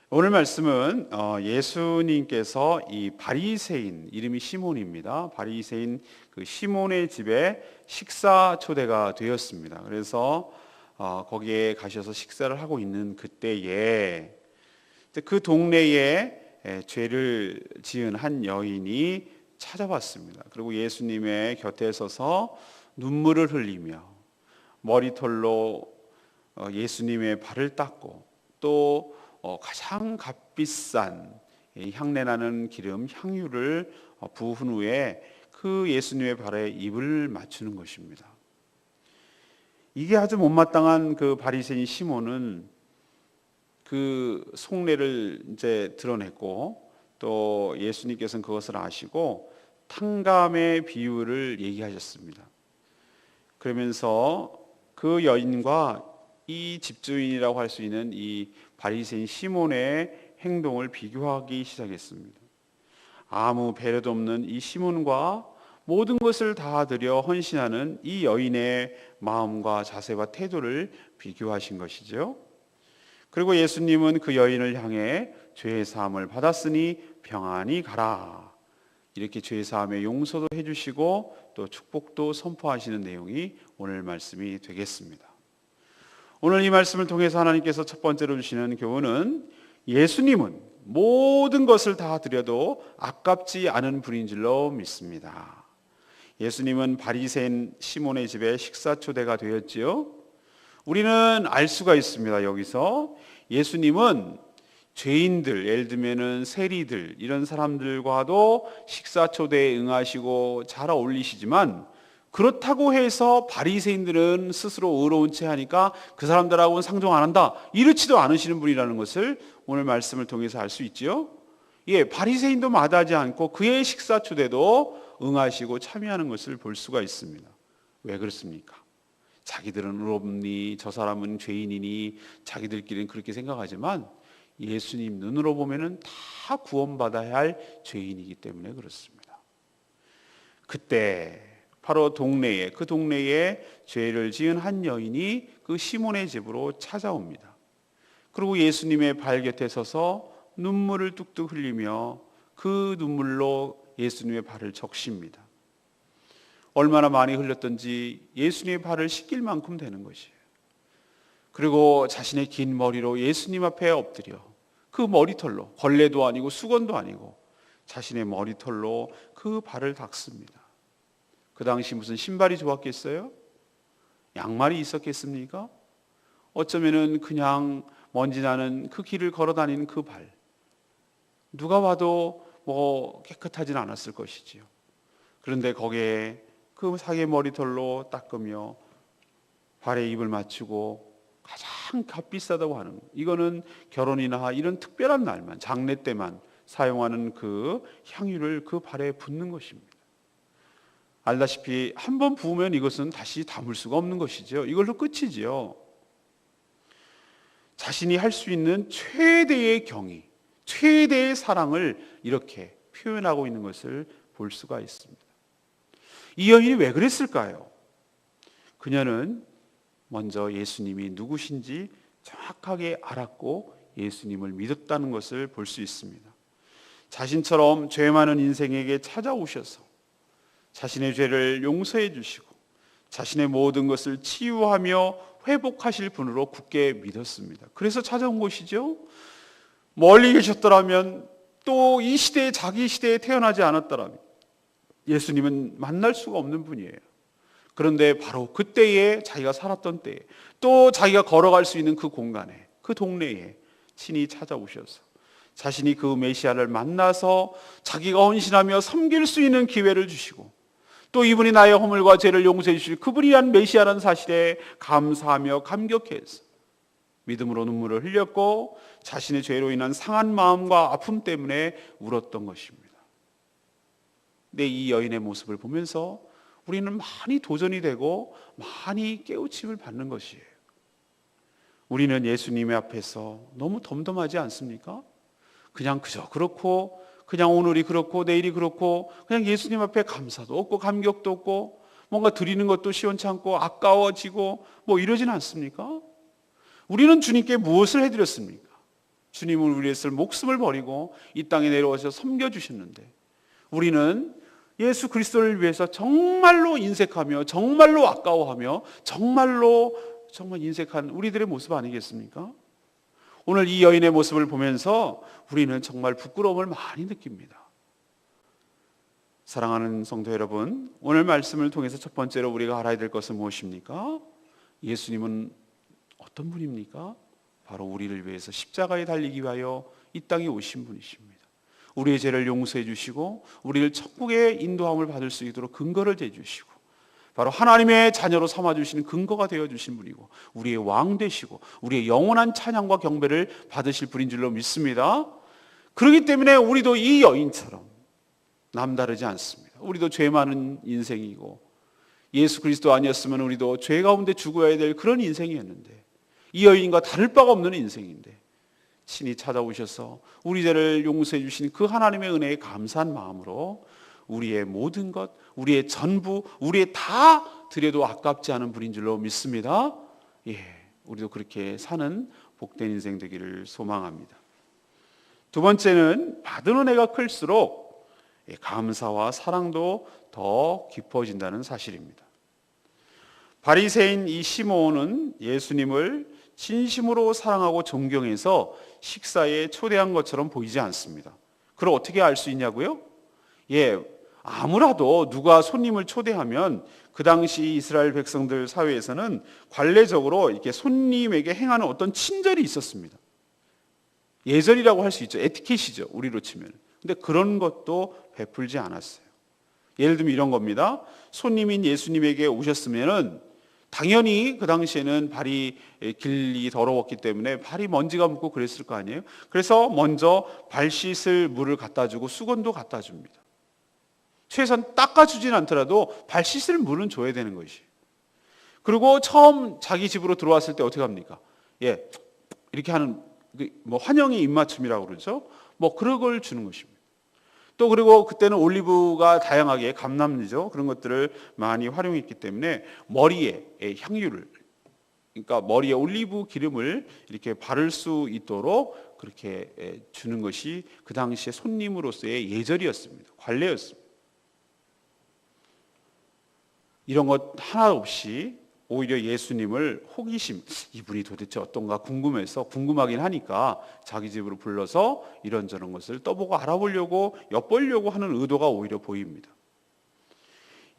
오늘 말씀은 예수님께서 이 바리새인, 이름이 시몬입니다. 바리새인 그 시몬의 집에 식사 초대가 되었습니다. 그래서 거기에 가셔서 식사를 하고 있는 그때에 그 동네에 죄를 지은 한 여인이 찾아왔습니다. 그리고 예수님의 곁에 서서 눈물을 흘리며 머리털로 예수님의 발을 닦고 또 가장 값비싼 향내나는 기름 향유를 부은 후에 그 예수님의 발에 입을 맞추는 것입니다. 이게 아주 못마땅한 그 바리새인 시몬은 그 속내를 이제 드러냈고 또 예수님께서는 그것을 아시고 탕감의 비유를 얘기하셨습니다. 그러면서 그 여인과 이 집주인이라고 할 수 있는 이 바리새인 시몬의 행동을 비교하기 시작했습니다. 아무 배려도 없는 이 시몬과 모든 것을 다 드려 헌신하는 이 여인의 마음과 자세와 태도를 비교하신 것이죠. 그리고 예수님은 그 여인을 향해 죄 사함을 받았으니 평안히 가라, 이렇게 죄 사함의 용서도 해주시고 또 축복도 선포하시는 내용이 오늘 말씀이 되겠습니다. 오늘 이 말씀을 통해서 하나님께서 첫 번째로 주시는 교훈은 예수님은 모든 것을 다 드려도 아깝지 않은 분인 줄로 믿습니다. 예수님은 바리새인 시몬의 집에 식사 초대가 되었지요. 우리는 알 수가 있습니다. 여기서 예수님은 죄인들, 예를 들면은 세리들, 이런 사람들과도 식사 초대에 응하시고 잘 어울리시지만 그렇다고 해서 바리새인들은 스스로 의로운 채 하니까 그 사람들하고는 상종 안 한다, 이렇지도 않으시는 분이라는 것을 오늘 말씀을 통해서 알 수 있죠. 바리새인도 마다하지 않고 그의 식사 초대도 응하시고 참여하는 것을 볼 수가 있습니다. 왜 그렇습니까? 자기들은 의롭니, 저 사람은 죄인이니 자기들끼리는 그렇게 생각하지만 예수님 눈으로 보면은 다 구원받아야 할 죄인이기 때문에 그렇습니다. 그때 바로 그 동네에 죄를 지은 한 여인이 그 시몬의 집으로 찾아옵니다. 그리고 예수님의 발 곁에 서서 눈물을 뚝뚝 흘리며 그 눈물로 예수님의 발을 적십니다. 얼마나 많이 흘렸던지 예수님의 발을 씻길 만큼 되는 것이에요. 그리고 자신의 긴 머리로 예수님 앞에 엎드려 그 머리털로, 걸레도 아니고 수건도 아니고 자신의 머리털로 그 발을 닦습니다. 그 당시 무슨 신발이 좋았겠어요? 양말이 있었겠습니까? 어쩌면은 그냥 먼지 나는 그 길을 걸어 다니는 그 발, 누가 봐도 깨끗하진 않았을 것이지요. 그런데 거기에 그 자기의 머리털로 닦으며 발에 입을 맞추고 가장 값비싸다고 하는, 이거는 결혼이나 이런 특별한 날만, 장례 때만 사용하는 그 향유를 그 발에 붓는 것입니다. 알다시피 한 번 부으면 이것은 다시 담을 수가 없는 것이죠. 이걸로 끝이지요. 자신이 할 수 있는 최대의 경의, 최대의 사랑을 이렇게 표현하고 있는 것을 볼 수가 있습니다. 이 여인이 왜 그랬을까요? 그녀는 먼저 예수님이 누구신지 정확하게 알았고 예수님을 믿었다는 것을 볼 수 있습니다. 자신처럼 죄 많은 인생에게 찾아오셔서 자신의 죄를 용서해 주시고 자신의 모든 것을 치유하며 회복하실 분으로 굳게 믿었습니다. 그래서 찾아온 것이죠. 멀리 계셨더라면, 또 이 시대에, 자기 시대에 태어나지 않았더라면 예수님은 만날 수가 없는 분이에요. 그런데 바로 그때에, 자기가 살았던 때에, 또 자기가 걸어갈 수 있는 그 공간에, 그 동네에 친히 찾아오셔서 자신이 그 메시아를 만나서 자기가 헌신하며 섬길 수 있는 기회를 주시고, 또 이분이 나의 허물과 죄를 용서해 주실 그분이란 메시아라는 사실에 감사하며 감격해서 믿음으로 눈물을 흘렸고 자신의 죄로 인한 상한 마음과 아픔 때문에 울었던 것입니다. 근데 이 여인의 모습을 보면서 우리는 많이 도전이 되고 많이 깨우침을 받는 것이에요. 우리는 예수님의 앞에서 너무 덤덤하지 않습니까? 그냥 그저 그렇고, 그냥 오늘이 그렇고 내일이 그렇고, 그냥 예수님 앞에 감사도 없고 감격도 없고 뭔가 드리는 것도 시원찮고 아까워지고 이러진 않습니까? 우리는 주님께 무엇을 해드렸습니까? 주님은 우리 위해서 목숨을 버리고 이 땅에 내려와서 섬겨주셨는데 우리는 예수 그리스도를 위해서 정말로 인색하며 정말로 아까워하며 정말 인색한 우리들의 모습 아니겠습니까? 오늘 이 여인의 모습을 보면서 우리는 정말 부끄러움을 많이 느낍니다. 사랑하는 성도 여러분, 오늘 말씀을 통해서 첫 번째로 우리가 알아야 될 것은 무엇입니까? 예수님은 어떤 분입니까? 바로 우리를 위해서 십자가에 달리기 위하여 이 땅에 오신 분이십니다. 우리의 죄를 용서해 주시고 우리를 천국의 인도함을 받을 수 있도록 근거를 대주시고 바로 하나님의 자녀로 삼아주시는 근거가 되어주신 분이고 우리의 왕 되시고 우리의 영원한 찬양과 경배를 받으실 분인 줄로 믿습니다. 그렇기 때문에 우리도 이 여인처럼 남다르지 않습니다. 우리도 죄 많은 인생이고 예수 그리스도 아니었으면 우리도 죄 가운데 죽어야 될 그런 인생이었는데 이 여인과 다를 바가 없는 인생인데 친히 찾아오셔서 우리 죄를 용서해 주신 그 하나님의 은혜에 감사한 마음으로 우리의 모든 것, 우리의 전부, 우리의 다 드려도 아깝지 않은 분인 줄로 믿습니다. 우리도 그렇게 사는 복된 인생 되기를 소망합니다. 두 번째는 받은 은혜가 클수록 감사와 사랑도 더 깊어진다는 사실입니다. 바리새인 이 시몬은 예수님을 진심으로 사랑하고 존경해서 식사에 초대한 것처럼 보이지 않습니다. 그걸 어떻게 알 수 있냐고요? 아무라도 누가 손님을 초대하면 그 당시 이스라엘 백성들 사회에서는 관례적으로 이렇게 손님에게 행하는 어떤 친절이 있었습니다. 예절이라고 할 수 있죠. 에티켓이죠. 우리로 치면. 근데 그런 것도 베풀지 않았어요. 예를 들면 이런 겁니다. 손님인 예수님에게 오셨으면은 당연히 그 당시에는 발이 길이 더러웠기 때문에 발이 먼지가 묻고 그랬을 거 아니에요. 그래서 먼저 발 씻을 물을 갖다 주고 수건도 갖다 줍니다. 최소한 닦아주진 않더라도 발 씻을 물은 줘야 되는 것이. 그리고 처음 자기 집으로 들어왔을 때 어떻게 합니까? 이렇게 하는 뭐 환영의 입맞춤이라고 그러죠. 뭐 그런 걸 주는 것입니다. 또 그리고 그때는 올리브가 다양하게 감람이죠. 그런 것들을 많이 활용했기 때문에 머리에 향유를, 그러니까 머리에 올리브 기름을 이렇게 바를 수 있도록 그렇게 주는 것이 그 당시에 손님으로서의 예절이었습니다. 관례였습니다. 이런 것 하나 없이 오히려 예수님을 호기심, 이분이 도대체 어떤가 궁금해서 궁금하긴 하니까 자기 집으로 불러서 이런저런 것을 떠보고 알아보려고 엿보려고 하는 의도가 오히려 보입니다.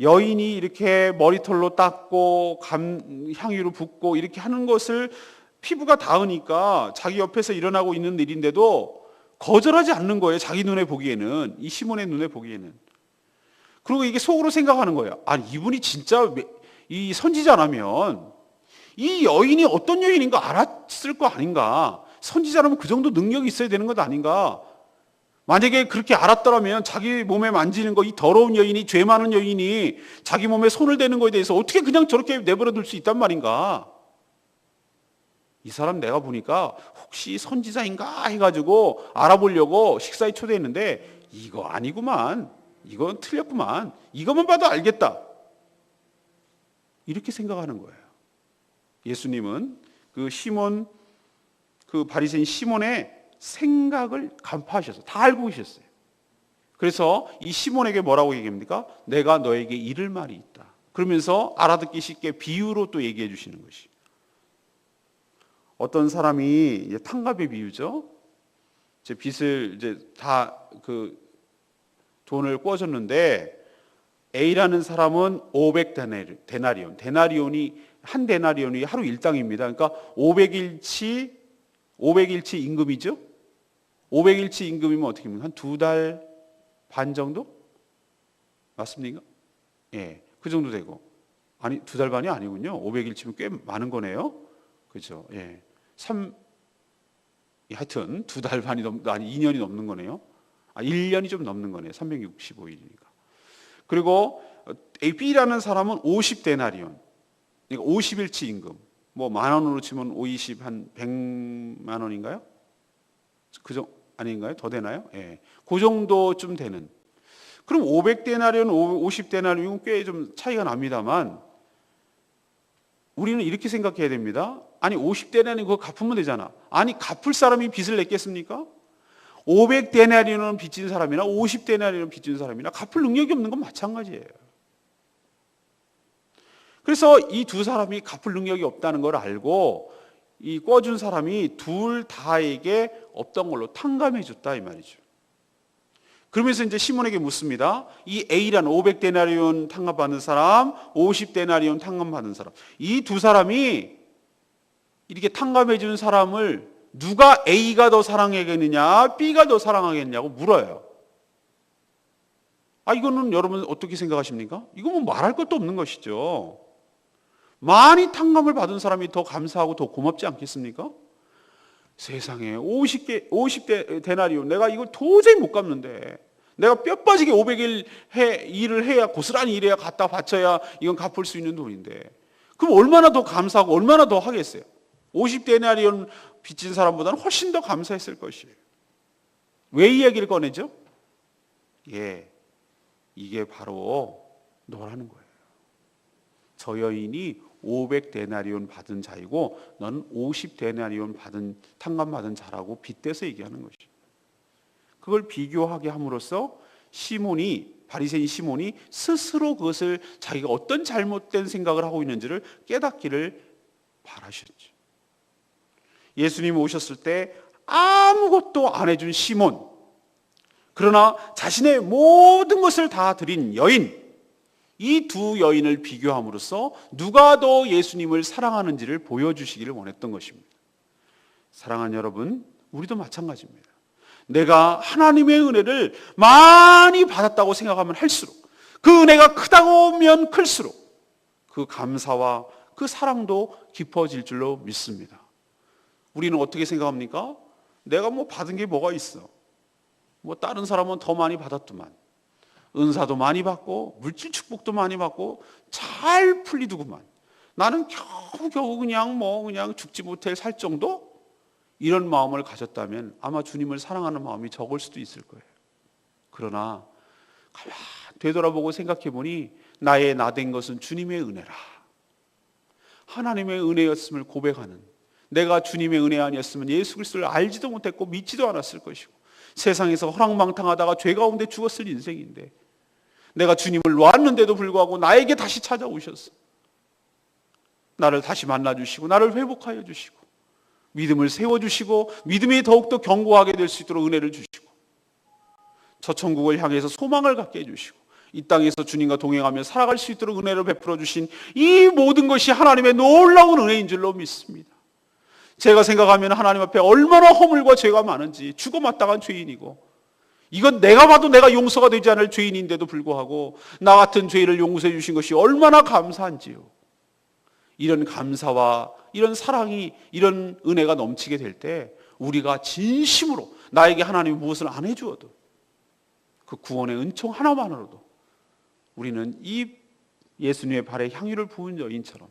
여인이 이렇게 머리털로 닦고 향유로 붓고 이렇게 하는 것을 피부가 닿으니까 자기 옆에서 일어나고 있는 일인데도 거절하지 않는 거예요. 자기 눈에 보기에는, 이 시몬의 눈에 보기에는. 그리고 이게 속으로 생각하는 거예요. 아니, 이분이 진짜 이 선지자라면 이 여인이 어떤 여인인가 알았을 거 아닌가. 선지자라면 그 정도 능력이 있어야 되는 것 아닌가. 만약에 그렇게 알았더라면 자기 몸에 만지는 거, 이 더러운 여인이, 죄 많은 여인이 자기 몸에 손을 대는 거에 대해서 어떻게 그냥 저렇게 내버려 둘 수 있단 말인가. 이 사람 내가 보니까 혹시 선지자인가 해가지고 알아보려고 식사에 초대했는데 이거 아니구만. 이건 틀렸구만. 이것만 봐도 알겠다. 이렇게 생각하는 거예요. 예수님은 그 시몬, 그 바리새인 시몬의 생각을 간파하셔서 다 알고 계셨어요. 그래서 이 시몬에게 뭐라고 얘기합니까? 내가 너에게 이를 말이 있다. 그러면서 알아듣기 쉽게 비유로 또 얘기해 주시는 것이. 어떤 사람이 이제 탕갑의 비유죠. 이제 빚을 이제 다 그 돈을 꿔줬는데 A라는 사람은 500데나리온. 한 데나리온이 하루 일당입니다. 그러니까 500일치 임금이죠. 500일치 임금이면 어떻게 합니까? 한 2달 반 정도? 맞습니까? 그 정도 되고. 아니, 2달 반이 아니군요. 500일치면 꽤 많은 거네요. 그죠? 하여튼 2달 반이 2년이 넘는 거네요. 1년이 좀 넘는 거네요. 365일이니까. 그리고 B라는 사람은 50데나리온. 그러니까 50일치 임금. 뭐 만 원으로 치면 50, 한 100만 원인가요? 그죠? 아닌가요? 더 되나요? 그 정도쯤 되는. 그럼 500데나리온, 50데나리온 꽤 좀 차이가 납니다만 우리는 이렇게 생각해야 됩니다. 아니 50데나리온 그거 갚으면 되잖아. 아니 갚을 사람이 빚을 냈겠습니까? 500데나리온은 빚진 사람이나 50데나리온 빚진 사람이나 갚을 능력이 없는 건 마찬가지예요. 그래서 이 두 사람이 갚을 능력이 없다는 걸 알고 이 꿔준 사람이 둘 다에게 없던 걸로 탕감해 줬다 이 말이죠. 그러면서 이제 시몬에게 묻습니다. 이 A라는 500데나리온 탕감받은 사람, 50데나리온 탕감받은 사람, 이 두 사람이 이렇게 탕감해 준 사람을 누가 A가 더 사랑하겠느냐, B가 더 사랑하겠냐고 물어요. 이거는 여러분 어떻게 생각하십니까? 이거 뭐 말할 것도 없는 것이죠. 많이 탕감을 받은 사람이 더 감사하고 더 고맙지 않겠습니까? 세상에 50대 데나리온 내가 이걸 도저히 못 갚는데 내가 뼈 빠지게 500일 일을 해야 고스란히 일해야 갖다 바쳐야 이건 갚을 수 있는 돈인데 그럼 얼마나 더 감사하고 얼마나 더 하겠어요? 50데나리온 빚진 사람보다는 훨씬 더 감사했을 것이에요. 왜 이 얘기를 꺼내죠? 이게 바로 너라는 거예요. 저 여인이 500데나리온 받은 자이고 너는 50데나리온 탕감 받은 자라고 빗대서 얘기하는 것이죠. 그걸 비교하게 함으로써 바리새인 시몬이 스스로 그것을 자기가 어떤 잘못된 생각을 하고 있는지를 깨닫기를 바라셨죠. 예수님이 오셨을 때 아무것도 안 해준 시몬, 그러나 자신의 모든 것을 다 드린 여인, 이 두 여인을 비교함으로써 누가 더 예수님을 사랑하는지를 보여주시기를 원했던 것입니다. 사랑하는 여러분, 우리도 마찬가지입니다. 내가 하나님의 은혜를 많이 받았다고 생각하면 할수록, 그 은혜가 크다고 하면 클수록 그 감사와 그 사랑도 깊어질 줄로 믿습니다. 우리는 어떻게 생각합니까? 내가 뭐 받은 게 뭐가 있어? 뭐 다른 사람은 더 많이 받았더만, 은사도 많이 받고 물질 축복도 많이 받고 잘 풀리더구만, 나는 겨우겨우 그냥 죽지 못해 살 정도? 이런 마음을 가졌다면 아마 주님을 사랑하는 마음이 적을 수도 있을 거예요. 그러나 가만 되돌아보고 생각해 보니 나의 나된 것은 주님의 은혜라, 하나님의 은혜였음을 고백하는, 내가 주님의 은혜 아니었으면 예수 그리스도를 알지도 못했고 믿지도 않았을 것이고 세상에서 허랑방탕하다가 죄 가운데 죽었을 인생인데 내가 주님을 놓았는데도 불구하고 나에게 다시 찾아오셔서 나를 다시 만나주시고 나를 회복하여 주시고 믿음을 세워주시고 믿음이 더욱더 견고하게 될 수 있도록 은혜를 주시고 저 천국을 향해서 소망을 갖게 해주시고 이 땅에서 주님과 동행하며 살아갈 수 있도록 은혜를 베풀어 주신 이 모든 것이 하나님의 놀라운 은혜인 줄로 믿습니다. 제가 생각하면 하나님 앞에 얼마나 허물과 죄가 많은지, 죽어 마땅한 죄인이고 이건 내가 봐도 내가 용서가 되지 않을 죄인인데도 불구하고 나 같은 죄를 용서해 주신 것이 얼마나 감사한지요. 이런 감사와 이런 사랑이, 이런 은혜가 넘치게 될 때 우리가 진심으로 나에게 하나님이 무엇을 안 해주어도 그 구원의 은총 하나만으로도 우리는 이 예수님의 발에 향유를 부은 여인처럼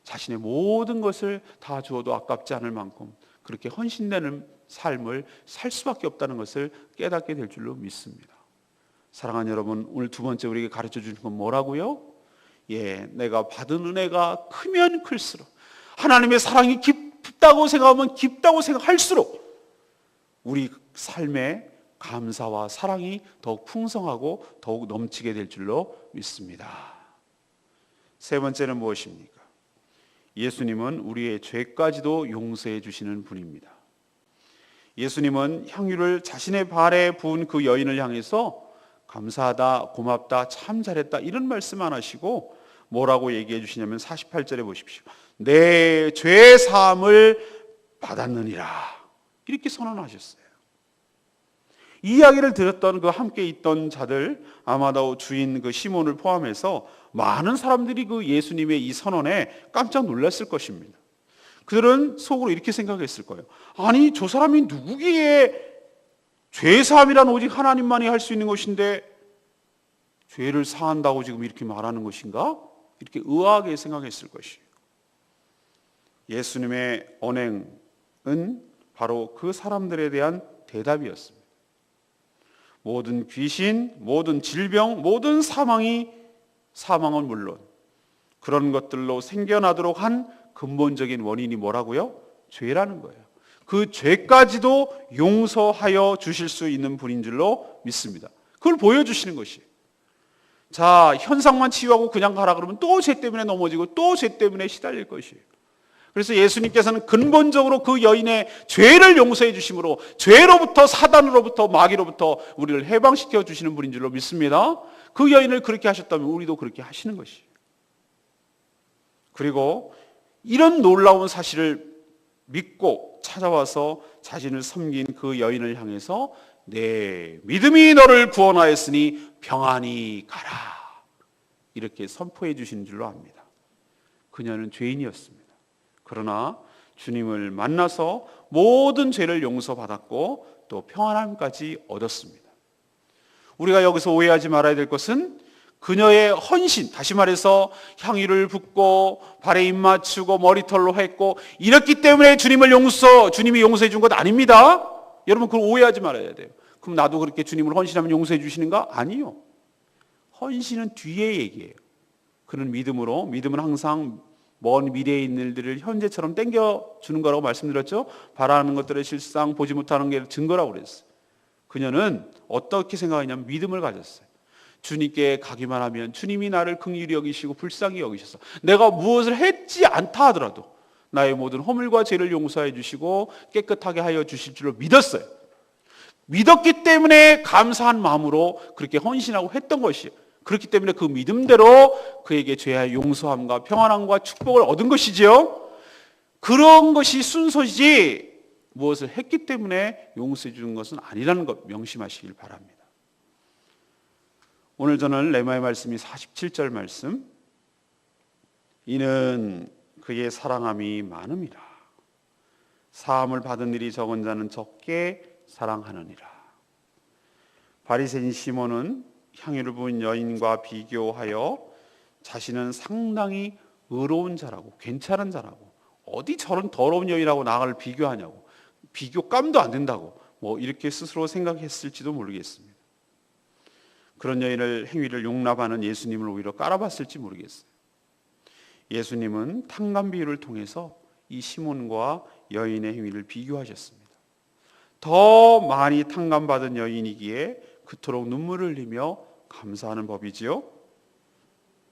자신의 모든 것을 다 주어도 아깝지 않을 만큼 그렇게 헌신되는 삶을 살 수밖에 없다는 것을 깨닫게 될 줄로 믿습니다. 사랑하는 여러분, 오늘 두 번째 우리에게 가르쳐 주신 건 뭐라고요? 내가 받은 은혜가 크면 클수록, 하나님의 사랑이 깊다고 생각하면 깊다고 생각할수록 우리 삶에 감사와 사랑이 더욱 풍성하고 더욱 넘치게 될 줄로 믿습니다. 세 번째는 무엇입니까? 예수님은 우리의 죄까지도 용서해 주시는 분입니다. 예수님은 향유를 자신의 발에 부은 그 여인을 향해서 감사하다, 고맙다, 참 잘했다 이런 말씀 안 하시고 뭐라고 얘기해 주시냐면 48절에 보십시오. 내 죄 사함을 받았느니라 이렇게 선언하셨어요. 이 이야기를 들었던 그 함께 있던 자들, 아마도 주인 그 시몬을 포함해서 많은 사람들이 그 예수님의 이 선언에 깜짝 놀랐을 것입니다. 그들은 속으로 이렇게 생각했을 거예요. 아니 저 사람이 누구기에 죄사함이란 오직 하나님만이 할 수 있는 것인데 죄를 사한다고 지금 이렇게 말하는 것인가? 이렇게 의아하게 생각했을 것이에요. 예수님의 언행은 바로 그 사람들에 대한 대답이었습니다. 모든 귀신, 모든 질병, 모든 사망은 물론 그런 것들로 생겨나도록 한 근본적인 원인이 뭐라고요? 죄라는 거예요. 그 죄까지도 용서하여 주실 수 있는 분인 줄로 믿습니다. 그걸 보여주시는 것이에요. 자, 현상만 치유하고 그냥 가라 그러면 또 죄 때문에 넘어지고 또 죄 때문에 시달릴 것이에요. 그래서 예수님께서는 근본적으로 그 여인의 죄를 용서해 주심으로 죄로부터, 사단으로부터, 마귀로부터 우리를 해방시켜 주시는 분인 줄로 믿습니다. 그 여인을 그렇게 하셨다면 우리도 그렇게 하시는 것이에요. 그리고 이런 놀라운 사실을 믿고 찾아와서 자신을 섬긴 그 여인을 향해서 내 믿음이 너를 구원하였으니 평안히 가라, 이렇게 선포해 주신 줄로 압니다. 그녀는 죄인이었습니다. 그러나 주님을 만나서 모든 죄를 용서받았고 또 평안함까지 얻었습니다. 우리가 여기서 오해하지 말아야 될 것은 그녀의 헌신, 다시 말해서 향유를 붓고 발에 입 맞추고 머리털로 했고 이렇기 때문에 주님이 용서해 준 것 아닙니다. 여러분 그걸 오해하지 말아야 돼요. 그럼 나도 그렇게 주님을 헌신하면 용서해 주시는가? 아니요. 헌신은 뒤에 얘기예요. 그는 믿음은 항상 먼 미래에 있는 일들을 현재처럼 땡겨주는 거라고 말씀드렸죠. 바라는 것들의 실상, 보지 못하는 게 증거라고 그랬어요. 그녀는 어떻게 생각하냐면 믿음을 가졌어요. 주님께 가기만 하면 주님이 나를 긍휼히 여기시고 불쌍히 여기셔서 내가 무엇을 했지 않다 하더라도 나의 모든 허물과 죄를 용서해 주시고 깨끗하게 하여 주실 줄로 믿었어요. 믿었기 때문에 감사한 마음으로 그렇게 헌신하고 했던 것이에요. 그렇기 때문에 그 믿음대로 그에게 죄의 용서함과 평안함과 축복을 얻은 것이지요. 그런 것이 순서지 무엇을 했기 때문에 용서해 주는 것은 아니라는 것 명심하시길 바랍니다. 오늘 저는 레마의 말씀이 47절 말씀, 이는 그의 사랑함이 많음이라. 사함을 받은 일이 적은 자는 적게 사랑하느니라. 바리새인 시몬은 향유를 부은 여인과 비교하여 자신은 상당히 의로운 자라고, 괜찮은 자라고, 어디 저런 더러운 여인하고 나를 비교하냐고, 비교감도 안 된다고 이렇게 스스로 생각했을지도 모르겠습니다. 그런 여인을 행위를 용납하는 예수님을 오히려 깔아봤을지 모르겠어요. 예수님은 탕감 비유를 통해서 이 시몬과 여인의 행위를 비교하셨습니다. 더 많이 탕감받은 여인이기에 그토록 눈물을 흘리며 감사하는 법이지요.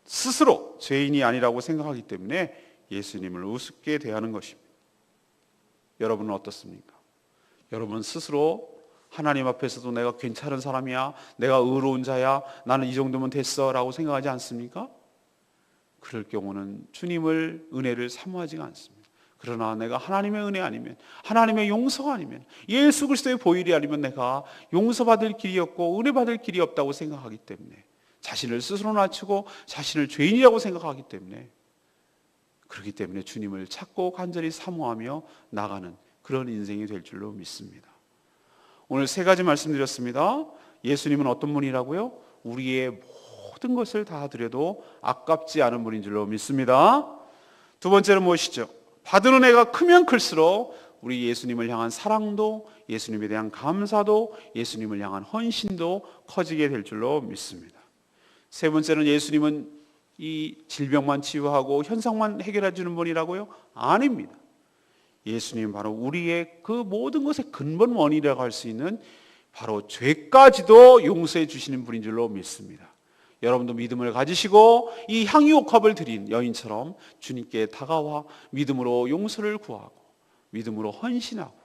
스스로 죄인이 아니라고 생각하기 때문에 예수님을 우습게 대하는 것입니다. 여러분은 어떻습니까? 여러분 스스로 하나님 앞에서도 내가 괜찮은 사람이야, 내가 의로운 자야, 나는 이 정도면 됐어 라고 생각하지 않습니까? 그럴 경우는 주님을 은혜를 사모하지가 않습니다. 그러나 내가 하나님의 은혜 아니면, 하나님의 용서가 아니면, 예수 그리스도의 보혈이 아니면 내가 용서받을 길이 없고 은혜 받을 길이 없다고 생각하기 때문에, 자신을 스스로 낮추고 자신을 죄인이라고 생각하기 때문에, 그렇기 때문에 주님을 찾고 간절히 사모하며 나가는 그런 인생이 될 줄로 믿습니다. 오늘 세 가지 말씀드렸습니다. 예수님은 어떤 분이라고요? 우리의 모든 것을 다 드려도 아깝지 않은 분인 줄로 믿습니다. 두 번째는 무엇이죠? 받은 은혜가 크면 클수록 우리 예수님을 향한 사랑도, 예수님에 대한 감사도, 예수님을 향한 헌신도 커지게 될 줄로 믿습니다. 세 번째는 예수님은 이 질병만 치유하고 현상만 해결해 주는 분이라고요? 아닙니다. 예수님은 바로 우리의 그 모든 것의 근본 원인이라고 할 수 있는 바로 죄까지도 용서해 주시는 분인 줄로 믿습니다. 여러분도 믿음을 가지시고 이 향유옥합을 드린 여인처럼 주님께 다가와 믿음으로 용서를 구하고, 믿음으로 헌신하고,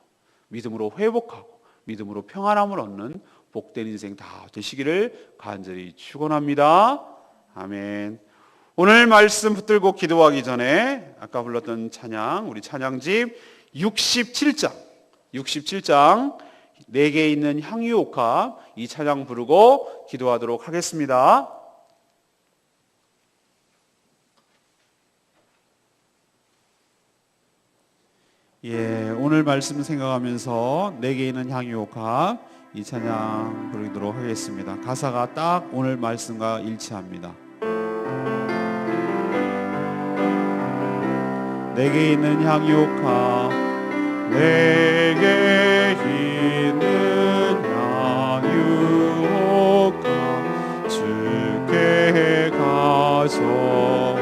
믿음으로 회복하고, 믿음으로 평안함을 얻는 복된 인생 다 되시기를 간절히 축원합니다. 아멘. 오늘 말씀 붙들고 기도하기 전에 아까 불렀던 찬양, 우리 찬양집 67장 내게 있는 향유옥합, 이 찬양 부르고 기도하도록 하겠습니다. 오늘 말씀 생각하면서 내게 있는 향유옥합, 이 찬양 부르도록 하겠습니다. 가사가 딱 오늘 말씀과 일치합니다. 내게 있는 향유옥합, 내게 있는 향유옥합, 주께 가져와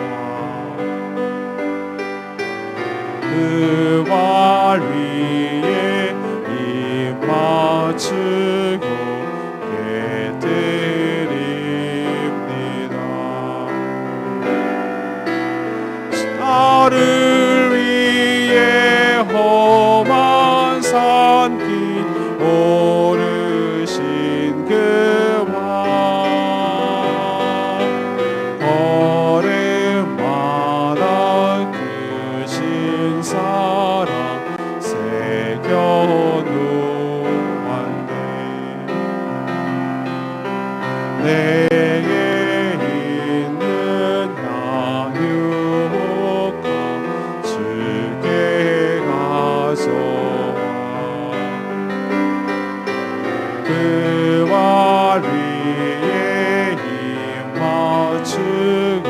그 발 위에 힘 맞추고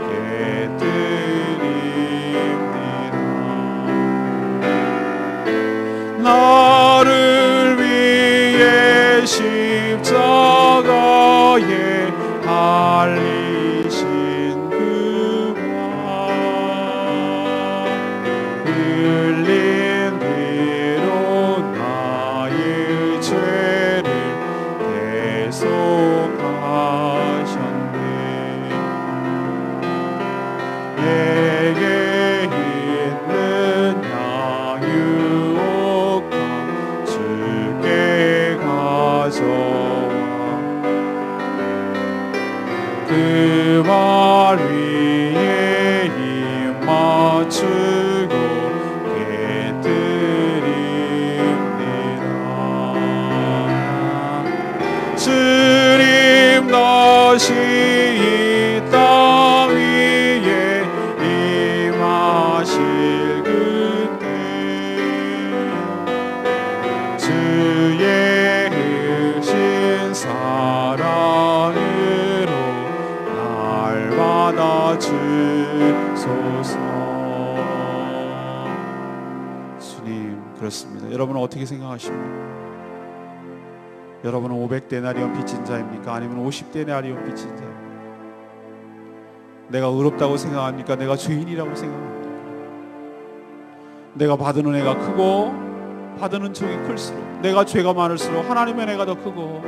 깨뜨립니다. 나를 위해 십자가에 달리신 그 발, 흘린 피로 나의 죄를 대속하셨네. 내게 있는 양육과 주께 가져와 그 발 위에 힘 맞추고 깨뜨립니다. 주님 다시 이 땅 위에 임하실 그때 주의 크신 사랑으로 날 받아주소서. 주님, 그렇습니다. 여러분은 어떻게 생각하십니까? 여러분은 500데나리온 빚진 자입니까? 아니면 50데나리온 빚진 자입니까? 내가 의롭다고 생각합니까? 내가 죄인이라고 생각합니까? 내가 받은 은혜가 크고 받은 은총이 클수록, 내가 죄가 많을수록 하나님의 은혜가 더 크고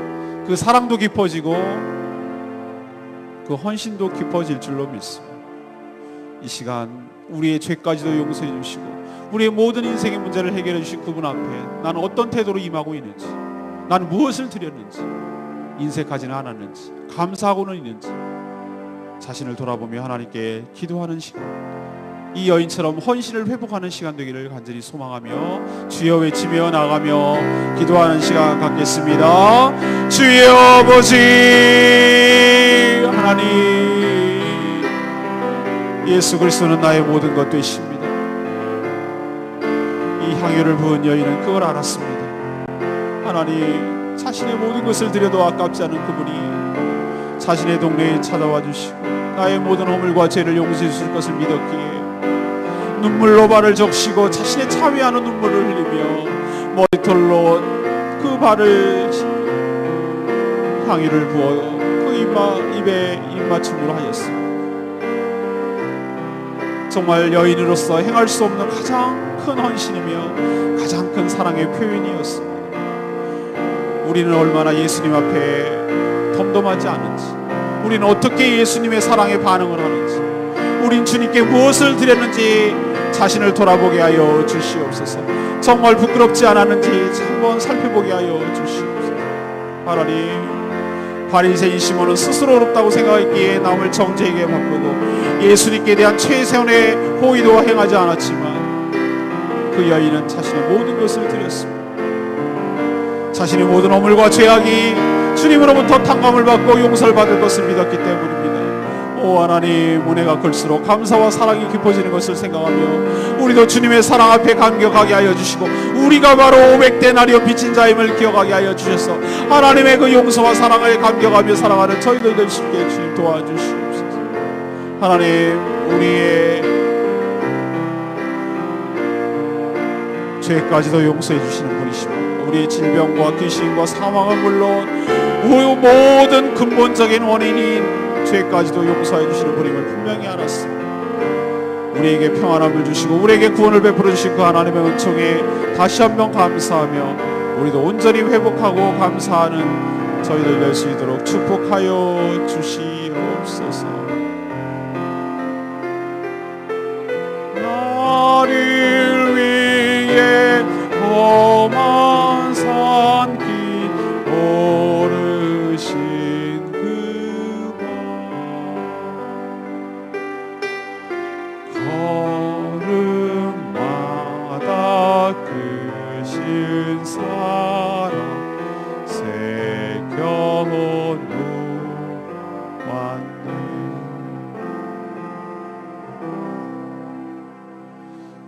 그 사랑도 깊어지고 그 헌신도 깊어질 줄로 믿습니다. 이 시간 우리의 죄까지도 용서해 주시고 우리의 모든 인생의 문제를 해결해 주실 그분 앞에 나는 어떤 태도로 임하고 있는지, 나는 무엇을 드렸는지, 인색하지는 않았는지, 감사하고는 있는지 자신을 돌아보며 하나님께 기도하는 시간, 이 여인처럼 헌신을 회복하는 시간 되기를 간절히 소망하며 주여 외치며 나가며 기도하는 시간 갖겠습니다. 주여 아버지 하나님, 예수 그리스도는 나의 모든 것 되십니다. 이 향유를 부은 여인은 그걸 알았습니다. 하나님, 자신의 모든 것을 드려도 아깝지 않은 그분이 자신의 동네에 찾아와 주시고 나의 모든 허물과 죄를 용서해 주실 것을 믿었기에 눈물로 발을 적시고 자신의 차회하는 눈물을 흘리며 머리털로 그 발을 향유를 부어 그 입에 입맞춤으로 하였습니다. 정말 여인으로서 행할 수 없는 가장 큰 헌신이며 가장 큰 사랑의 표현이었습니다. 우리는 얼마나 예수님 앞에 덤덤하지 않은지, 우리는 어떻게 예수님의 사랑에 반응을 하는지, 우린 주님께 무엇을 드렸는지 자신을 돌아보게 하여 주시옵소서. 정말 부끄럽지 않았는지 한번 살펴보게 하여 주시옵소서. 하나님, 바리새인 시몬은 스스로 어렵다고 생각했기에 남을 정죄에게 바꾸고 예수님께 대한 최선의 호의도 행하지 않았지만 그 여인은 자신의 모든 것을 드렸습니다. 자신의 모든 허물과 죄악이 주님으로부터 탕감을 받고 용서를 받을 것을 믿었기 때문입니다. 오 하나님, 은혜가 클수록 감사와 사랑이 깊어지는 것을 생각하며 우리도 주님의 사랑 앞에 감격하게 하여 주시고 우리가 바로 500데나리온 빚진 자임을 기억하게 하여 주셔서 하나님의 그 용서와 사랑을 감격하며 살아가는 저희들 될 수 있게 주님 도와주시옵소서. 하나님, 우리의 죄까지도 용서해 주시는 분이시고 우리의 질병과 귀신과 사망은 물론 모든 근본적인 원인인 죄까지도 용서해 주시는 분임을 분명히 알았습니다. 우리에게 평안함을 주시고 우리에게 구원을 베풀어 주신 그 하나님의 은총에 다시 한번 감사하며 우리도 온전히 회복하고 감사하는 저희들 될 수 있도록 축복하여 주시옵소서. 나를 위해 험한 산길 오르신 그분, 걸음마다 크신 사랑 새겨놓았네.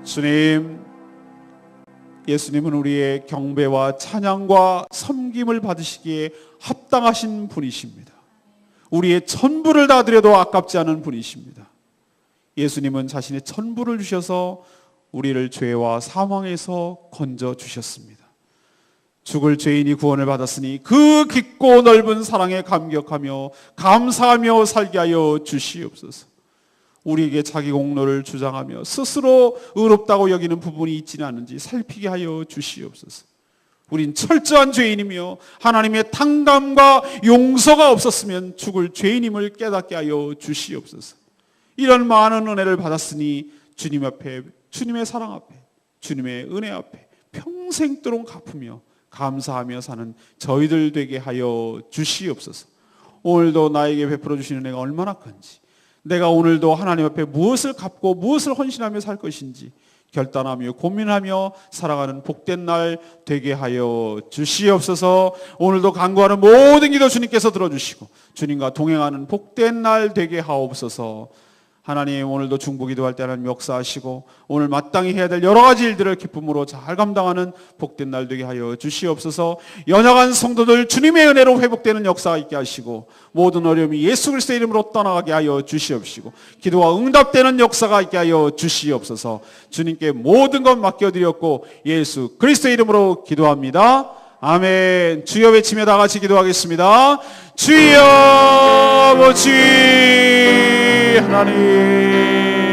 주님, 예수님은 우리의 경배와 찬양과 섬김을 받으시기에 합당하신 분이십니다. 우리의 전부를 다 드려도 아깝지 않은 분이십니다. 예수님은 자신의 전부를 주셔서 우리를 죄와 사망에서 건져 주셨습니다. 죽을 죄인이 구원을 받았으니 그 깊고 넓은 사랑에 감격하며 감사하며 살게 하여 주시옵소서. 우리에게 자기 공로를 주장하며 스스로 의롭다고 여기는 부분이 있지는 않은지 살피게 하여 주시옵소서. 우린 철저한 죄인이며 하나님의 탕감과 용서가 없었으면 죽을 죄인임을 깨닫게 하여 주시옵소서. 이런 많은 은혜를 받았으니 주님 앞에, 주님의 사랑 앞에, 주님의 은혜 앞에 평생도록 갚으며 감사하며 사는 저희들 되게 하여 주시옵소서. 오늘도 나에게 베풀어 주시는 은혜가 얼마나 큰지, 내가 오늘도 하나님 앞에 무엇을 갚고 무엇을 헌신하며 살 것인지 결단하며 고민하며 살아가는 복된 날 되게 하여 주시옵소서. 오늘도 간구하는 모든 기도 주님께서 들어주시고 주님과 동행하는 복된 날 되게 하옵소서. 하나님, 오늘도 중보기도할 때 하나님 역사하시고 오늘 마땅히 해야 될 여러 가지 일들을 기쁨으로 잘 감당하는 복된 날 되게 하여 주시옵소서. 연약한 성도들 주님의 은혜로 회복되는 역사가 있게 하시고 모든 어려움이 예수 그리스도의 이름으로 떠나가게 하여 주시옵시고 기도가 응답되는 역사가 있게 하여 주시옵소서. 주님께 모든 것 맡겨드렸고 예수 그리스도의 이름으로 기도합니다. 아멘. 주여 외치며 다 같이 기도하겠습니다. 주여 아버지 하나님,